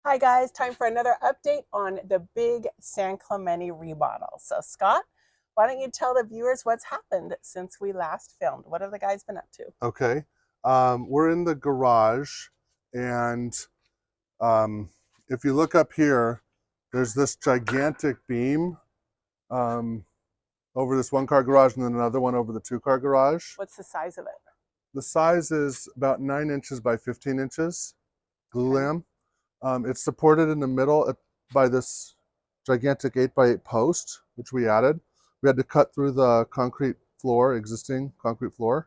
Hi guys, time for another update on the big San Clemente remodel. So Scott, why don't you tell the viewers what's happened since we last filmed? What have the guys been up to? Okay. We're in the garage, and um, if you look up here, there's this gigantic beam over this one-car garage and then another one over the two-car garage. What's the size of it? The size is about 9 inches by 15 inches, glulam. It's supported in the middle by this gigantic 8x8 post, which we added. We had to cut through the concrete floor, existing concrete floor.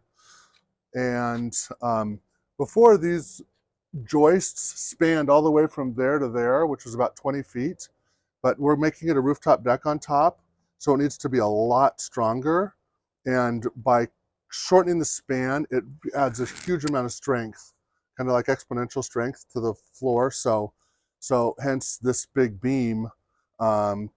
And before, these joists spanned all the way from there to there, which was about 20 feet. But we're making it a rooftop deck on top, so it needs to be a lot stronger. And by shortening the span, it adds a huge amount of strength, kind of like exponential strength to the floor. So hence this big beam to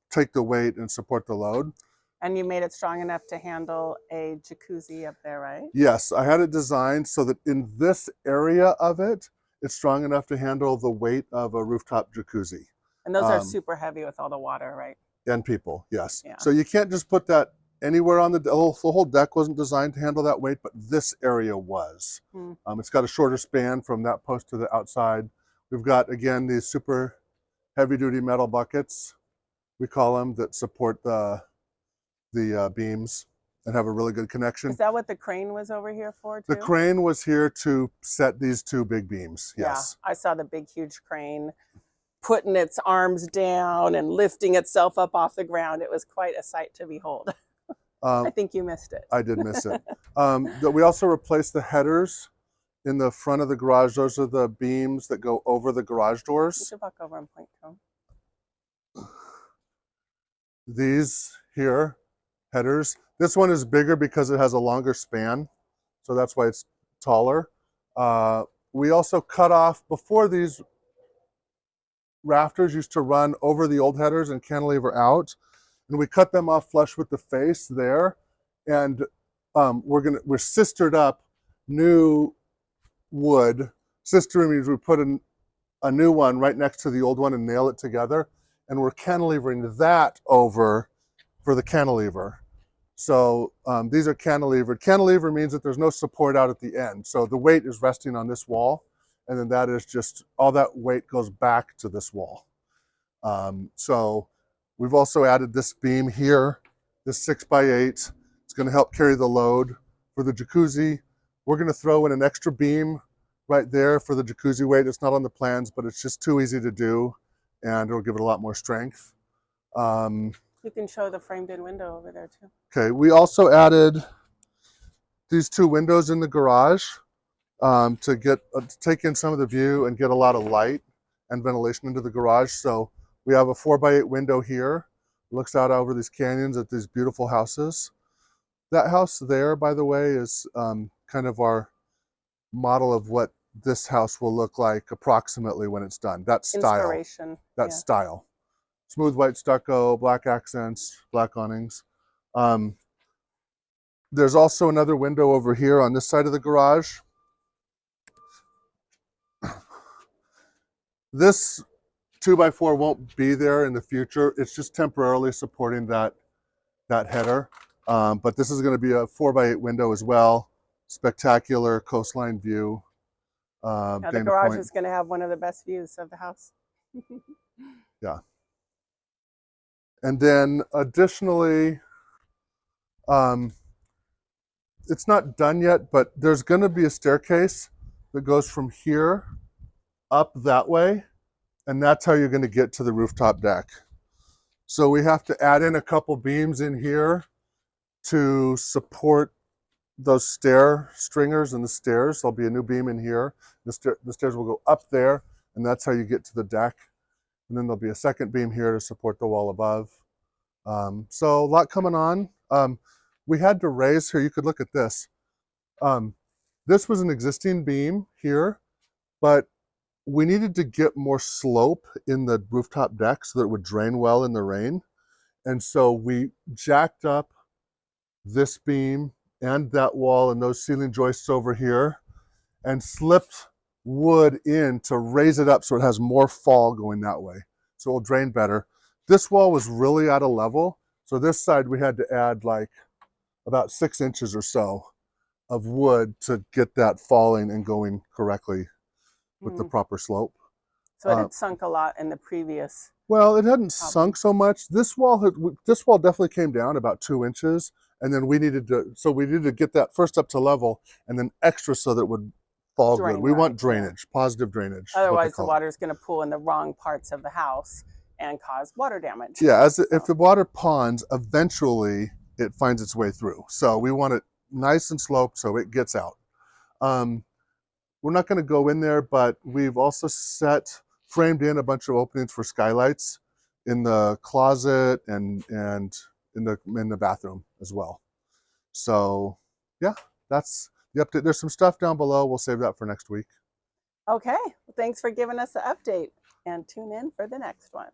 take the weight and support the load. And you made it strong enough to handle a jacuzzi up there, right? Yes, I had it designed so that in this area of it, it's strong enough to handle the weight of a rooftop jacuzzi. And those are super heavy with all the water, right? And people, yes. Yeah. So you can't just put that anywhere on the whole deck wasn't designed to handle that weight, but this area was. It's got a shorter span from that post to the outside. We've got, again, these super heavy-duty metal buckets, we call them, that support the beams and have a really good connection. Is that what the crane was over here for too? The crane was here to set these two big beams, yes. Yeah, I saw the big, huge crane putting its arms down and lifting itself up off the ground. It was quite a sight to behold. I think you missed it. I did miss it. We also replaced the headers in the front of the garage. Those are the beams that go over the garage doors. You should walk over and point to them. These here, headers. This one is bigger because it has a longer span, so that's why it's taller. We also cut off, before, these rafters used to run over the old headers and cantilever out, and we cut them off flush with the face there, and we're sistered up new wood. Sistering means we put a new one right next to the old one and nail it together, and we're cantilevering that over for the cantilever. So these are cantilevered. Cantilever means that there's no support out at the end. So the weight is resting on this wall, and then that is just, all that weight goes back to this wall. So we've also added this beam here, this 6x8. It's gonna help carry the load for the jacuzzi. We're gonna throw in an extra beam right there for the jacuzzi weight. It's not on the plans, but it's just too easy to do, and it'll give it a lot more strength. You can show the framed-in window over there too. Okay, we also added these two windows in the garage to take in some of the view and get a lot of light and ventilation into the garage. So we have a 4x8 window here. It looks out over these canyons at these beautiful houses. That house there, by the way, is kind of our model of what this house will look like approximately when it's done. That style. Inspiration. That style. Smooth white stucco, black accents, black awnings. There's also another window over here on this side of the garage. This 2x4 won't be there in the future. It's just temporarily supporting that header. But this is going to be a 4x8 window as well. Spectacular coastline view. Now the garage is going to have one of the best views of the house. Yeah. And then additionally, it's not done yet, but there's going to be a staircase that goes from here up that way, and that's how you're going to get to the rooftop deck. So we have to add in a couple beams in here to support those stair stringers and the stairs. There'll be a new beam in here. The stairs will go up there, and that's how you get to the deck. And then there'll be a second beam here to support the wall above. So a lot coming on. We had to raise here. You could look at this. This was an existing beam here, but we needed to get more slope in the rooftop deck so that it would drain well in the rain. And so we jacked up this beam and that wall and those ceiling joists over here and slipped wood in to raise it up so it has more fall going that way. So it will drain better. This wall was really out of level. So this side we had to add like about 6 inches or so of wood to get that falling and going correctly with the proper slope. So it had sunk a lot in the previous. Well, it hadn't sunk so much. This wall definitely came down about 2 inches, and then we needed to get that first up to level, and then extra so that it would fall good. We want drainage, positive drainage. Otherwise, the water is going to pool in the wrong parts of the house and cause water damage. Yeah, if the water ponds, eventually it finds its way through. So we want it nice and sloped so it gets out. We're not going to go in there, but we've also framed in a bunch of openings for skylights in the closet and in the bathroom as well. So yeah, that's the update. There's some stuff down below. We'll save that for next week. Okay, well, thanks for giving us the update, and tune in for the next one.